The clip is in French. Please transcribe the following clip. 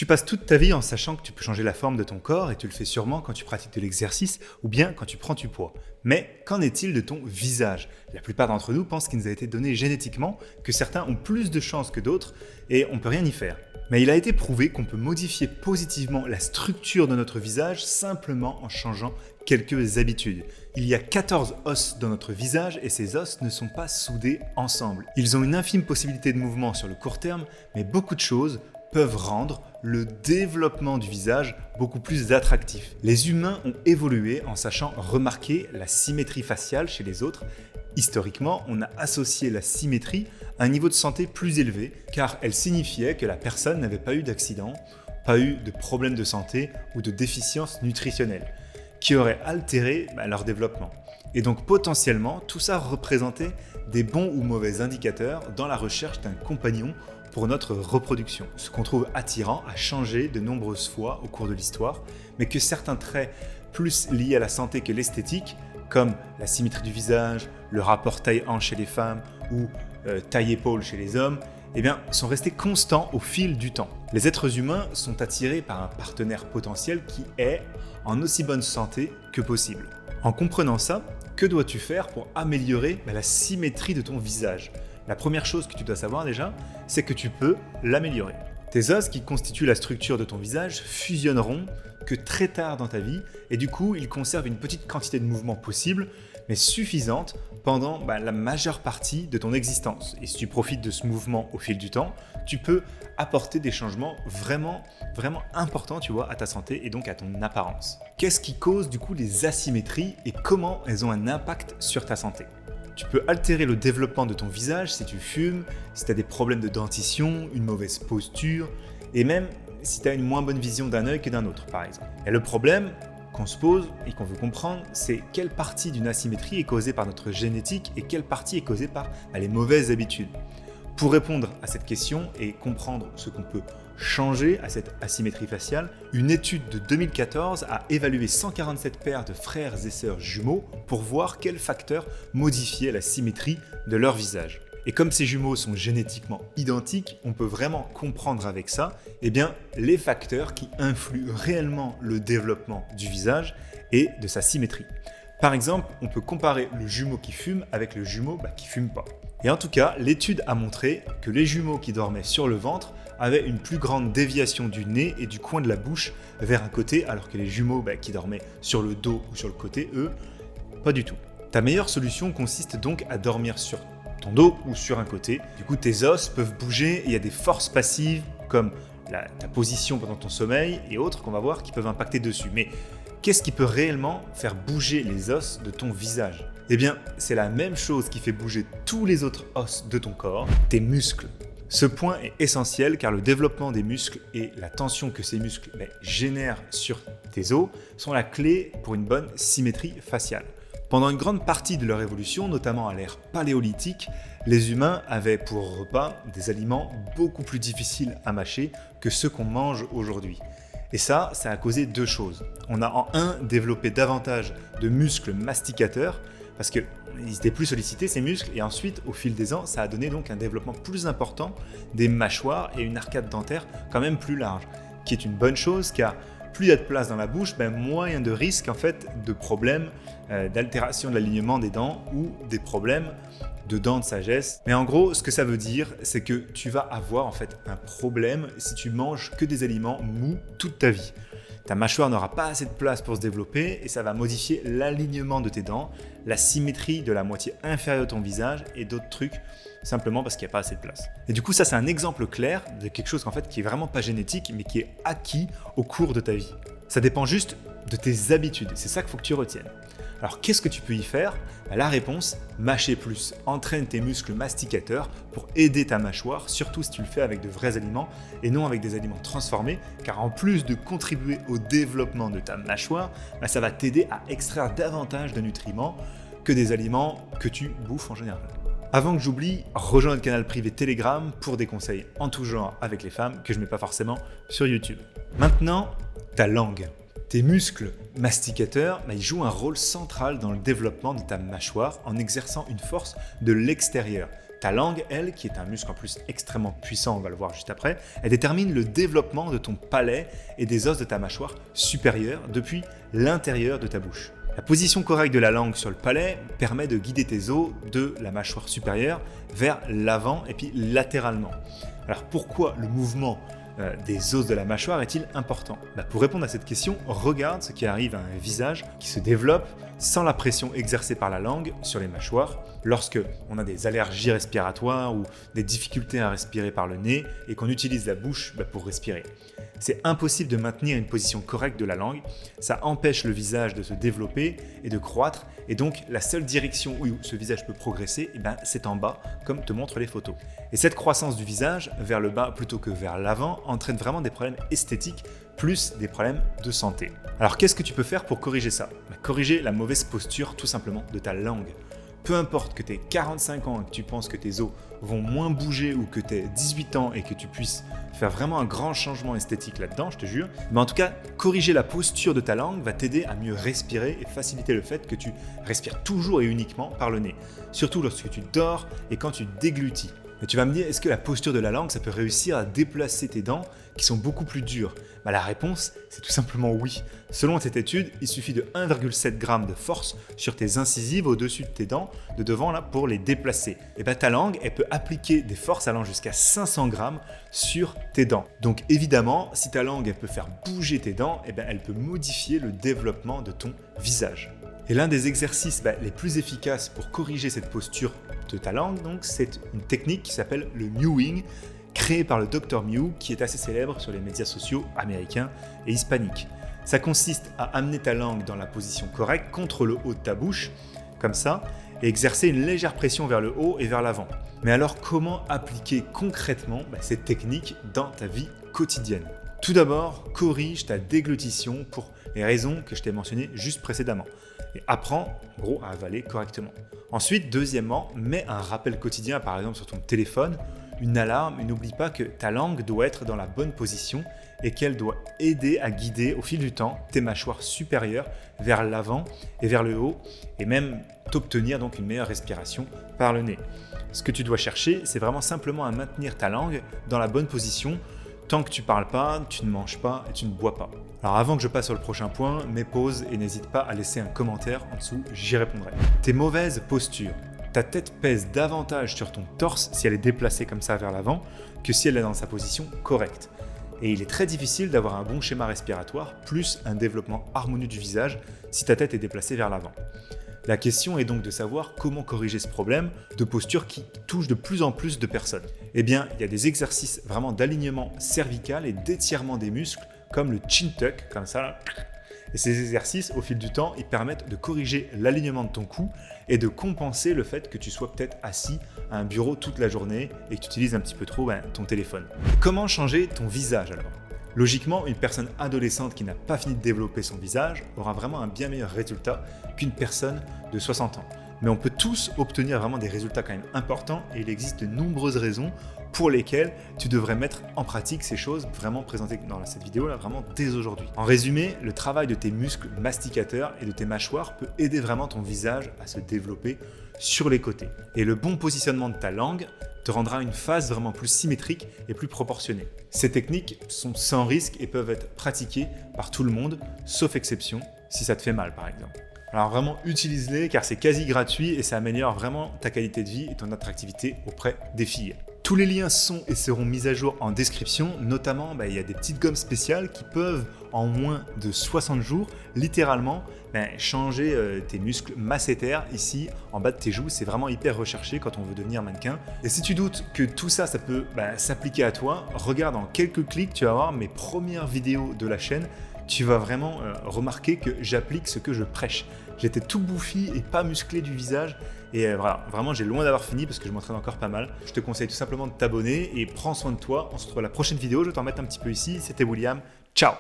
Tu passes toute ta vie en sachant que tu peux changer la forme de ton corps et tu le fais sûrement quand tu pratiques de l'exercice ou bien quand tu prends du poids. Mais qu'en est-il de ton visage ? La plupart d'entre nous pensent qu'il nous a été donné génétiquement, que certains ont plus de chances que d'autres et on ne peut rien y faire. Mais il a été prouvé qu'on peut modifier positivement la structure de notre visage simplement en changeant quelques habitudes. Il y a 14 os dans notre visage et ces os ne sont pas soudés ensemble. Ils ont une infime possibilité de mouvement sur le court terme, mais beaucoup de choses peuvent rendre le développement du visage beaucoup plus attractif. Les humains ont évolué en sachant remarquer la symétrie faciale chez les autres. Historiquement, on a associé la symétrie à un niveau de santé plus élevé car elle signifiait que la personne n'avait pas eu d'accident, pas eu de problème de santé ou de déficience nutritionnelle qui aurait altéré leur développement. Et donc potentiellement, tout ça représentait des bons ou mauvais indicateurs dans la recherche d'un compagnon pour notre reproduction. Ce qu'on trouve attirant a changé de nombreuses fois au cours de l'histoire, mais que certains traits plus liés à la santé que l'esthétique, comme la symétrie du visage, le rapport taille-hanche chez les femmes ou taille-épaule chez les hommes, sont restés constants au fil du temps. Les êtres humains sont attirés par un partenaire potentiel qui est en aussi bonne santé que possible. En comprenant ça, que dois-tu faire pour améliorer la symétrie de ton visage ? La première chose que tu dois savoir déjà, c'est que tu peux l'améliorer. Tes os qui constituent la structure de ton visage fusionneront que très tard dans ta vie et du coup, ils conservent une petite quantité de mouvement possible, mais suffisante pendant la majeure partie de ton existence. Et si tu profites de ce mouvement au fil du temps, tu peux apporter des changements vraiment importants à ta santé et donc à ton apparence. Qu'est-ce qui cause du coup les asymétries et comment elles ont un impact sur ta santé ? Tu peux altérer le développement de ton visage si tu fumes, si tu as des problèmes de dentition, une mauvaise posture, et même si tu as une moins bonne vision d'un œil que d'un autre, par exemple. Et le problème qu'on se pose et qu'on veut comprendre, c'est quelle partie d'une asymétrie est causée par notre génétique et quelle partie est causée par les mauvaises habitudes. Pour répondre à cette question et comprendre ce qu'on peut changer à cette asymétrie faciale, une étude de 2014 a évalué 147 paires de frères et sœurs jumeaux pour voir quels facteurs modifiaient la symétrie de leur visage. Et comme ces jumeaux sont génétiquement identiques, on peut vraiment comprendre avec ça les facteurs qui influent réellement le développement du visage et de sa symétrie. Par exemple, on peut comparer le jumeau qui fume avec le jumeau qui fume pas. Et en tout cas, l'étude a montré que les jumeaux qui dormaient sur le ventre avaient une plus grande déviation du nez et du coin de la bouche vers un côté, alors que les jumeaux qui dormaient sur le dos ou sur le côté, eux, pas du tout. Ta meilleure solution consiste donc à dormir sur ton dos ou sur un côté. Du coup, tes os peuvent bouger et il y a des forces passives comme ta position pendant ton sommeil et autres qu'on va voir qui peuvent impacter dessus. Mais qu'est-ce qui peut réellement faire bouger les os de ton visage ? C'est la même chose qui fait bouger tous les autres os de ton corps, tes muscles. Ce point est essentiel car le développement des muscles et la tension que ces muscles génèrent sur tes os sont la clé pour une bonne symétrie faciale. Pendant une grande partie de leur évolution, notamment à l'ère paléolithique, les humains avaient pour repas des aliments beaucoup plus difficiles à mâcher que ceux qu'on mange aujourd'hui. Et ça a causé deux choses. On a en un développé davantage de muscles masticateurs parce qu'ils étaient plus sollicités ces muscles et ensuite au fil des ans ça a donné donc un développement plus important des mâchoires et une arcade dentaire quand même plus large, qui est une bonne chose car plus il y a de place dans la bouche, moins il y a de risques de problèmes d'altération de l'alignement des dents ou des problèmes de dents de sagesse. Mais en gros, ce que ça veut dire, c'est que tu vas avoir un problème si tu manges que des aliments mous toute ta vie. Ta mâchoire n'aura pas assez de place pour se développer et ça va modifier l'alignement de tes dents, la symétrie de la moitié inférieure de ton visage et d'autres trucs simplement parce qu'il n'y a pas assez de place. Et du coup, ça c'est un exemple clair de quelque chose qui est vraiment pas génétique mais qui est acquis au cours de ta vie. Ça dépend juste de tes habitudes, c'est ça qu'il faut que tu retiennes. Alors qu'est-ce que tu peux y faire ? La réponse, mâcher plus. Entraîne tes muscles masticateurs pour aider ta mâchoire, surtout si tu le fais avec de vrais aliments et non avec des aliments transformés, car en plus de contribuer au développement de ta mâchoire, ça va t'aider à extraire davantage de nutriments que des aliments que tu bouffes en général. Avant que j'oublie, rejoins le canal privé Telegram pour des conseils en tout genre avec les femmes que je ne mets pas forcément sur YouTube. Maintenant, ta langue. Tes muscles masticateurs, ils jouent un rôle central dans le développement de ta mâchoire en exerçant une force de l'extérieur. Ta langue, elle, qui est un muscle en plus extrêmement puissant, on va le voir juste après, elle détermine le développement de ton palais et des os de ta mâchoire supérieure depuis l'intérieur de ta bouche. La position correcte de la langue sur le palais permet de guider tes os de la mâchoire supérieure vers l'avant et puis latéralement. Alors pourquoi le mouvement des os de la mâchoire est-il important ? Pour répondre à cette question, regarde ce qui arrive à un visage qui se développe sans la pression exercée par la langue sur les mâchoires lorsque on a des allergies respiratoires ou des difficultés à respirer par le nez et qu'on utilise la bouche pour respirer. C'est impossible de maintenir une position correcte de la langue, ça empêche le visage de se développer et de croître, et donc la seule direction où ce visage peut progresser, c'est en bas, comme te montrent les photos. Et cette croissance du visage vers le bas plutôt que vers l'avant entraîne vraiment des problèmes esthétiques, plus des problèmes de santé. Alors qu'est-ce que tu peux faire pour corriger ça ? Corriger la mauvaise posture tout simplement de ta langue. Peu importe que tu aies 45 ans et que tu penses que tes os vont moins bouger ou que tu aies 18 ans et que tu puisses faire vraiment un grand changement esthétique là-dedans, je te jure. Mais en tout cas, corriger la posture de ta langue va t'aider à mieux respirer et faciliter le fait que tu respires toujours et uniquement par le nez. Surtout lorsque tu dors et quand tu déglutis. Mais tu vas me dire, est-ce que la posture de la langue, ça peut réussir à déplacer tes dents qui sont beaucoup plus dures ? La réponse, c'est tout simplement oui. Selon cette étude, il suffit de 1,7 g de force sur tes incisives au-dessus de tes dents de devant là, pour les déplacer. Et ta langue, elle peut appliquer des forces allant jusqu'à 500 g sur tes dents. Donc évidemment, si ta langue elle peut faire bouger tes dents, elle peut modifier le développement de ton visage. Et l'un des exercices les plus efficaces pour corriger cette posture de ta langue, donc, c'est une technique qui s'appelle le mewing, créée par le Dr Mew, qui est assez célèbre sur les médias sociaux américains et hispaniques. Ça consiste à amener ta langue dans la position correcte contre le haut de ta bouche, comme ça, et exercer une légère pression vers le haut et vers l'avant. Mais alors, comment appliquer concrètement cette technique dans ta vie quotidienne ? Tout d'abord, corrige ta déglutition pour les raisons que je t'ai mentionnées juste précédemment. Et apprends, en gros, à avaler correctement. Ensuite, deuxièmement, mets un rappel quotidien, par exemple sur ton téléphone, une alarme, et n'oublie pas que ta langue doit être dans la bonne position et qu'elle doit aider à guider au fil du temps tes mâchoires supérieures vers l'avant et vers le haut, et même t'obtenir donc une meilleure respiration par le nez. Ce que tu dois chercher, c'est vraiment simplement à maintenir ta langue dans la bonne position. Tant que tu ne parles pas, tu ne manges pas et tu ne bois pas. Alors avant que je passe sur le prochain point, mets pause et n'hésite pas à laisser un commentaire en dessous, j'y répondrai. Tes mauvaises postures. Ta tête pèse davantage sur ton torse si elle est déplacée comme ça vers l'avant que si elle est dans sa position correcte. Et il est très difficile d'avoir un bon schéma respiratoire plus un développement harmonieux du visage si ta tête est déplacée vers l'avant. La question est donc de savoir comment corriger ce problème de posture qui touche de plus en plus de personnes. Il y a des exercices vraiment d'alignement cervical et d'étirement des muscles comme le chin tuck, comme ça là. Et ces exercices, au fil du temps, ils permettent de corriger l'alignement de ton cou et de compenser le fait que tu sois peut-être assis à un bureau toute la journée et que tu utilises un petit peu trop ton téléphone. Comment changer ton visage alors ? Logiquement, une personne adolescente qui n'a pas fini de développer son visage aura vraiment un bien meilleur résultat qu'une personne de 60 ans. Mais on peut tous obtenir vraiment des résultats quand même importants et il existe de nombreuses raisons pour lesquelles tu devrais mettre en pratique ces choses vraiment présentées dans cette vidéo là vraiment dès aujourd'hui. En résumé, le travail de tes muscles masticateurs et de tes mâchoires peut aider vraiment ton visage à se développer sur les côtés. Et le bon positionnement de ta langue te rendra une face vraiment plus symétrique et plus proportionnée. Ces techniques sont sans risque et peuvent être pratiquées par tout le monde, sauf exception, si ça te fait mal par exemple. Alors vraiment utilise-les car c'est quasi gratuit et ça améliore vraiment ta qualité de vie et ton attractivité auprès des filles. Tous les liens sont et seront mis à jour en description, notamment il y a des petites gommes spéciales qui peuvent en moins de 60 jours littéralement changer tes muscles massétaires ici en bas de tes joues. C'est vraiment hyper recherché quand on veut devenir mannequin. Et si tu doutes que tout ça, ça peut s'appliquer à toi, regarde en quelques clics, tu vas voir mes premières vidéos de la chaîne. Tu vas vraiment remarquer que j'applique ce que je prêche. J'étais tout bouffi et pas musclé du visage. Et voilà, vraiment j'ai loin d'avoir fini parce que je m'entraîne encore pas mal. Je te conseille tout simplement de t'abonner et prends soin de toi. On se retrouve à la prochaine vidéo, je vais t'en mettre un petit peu ici. C'était William, ciao.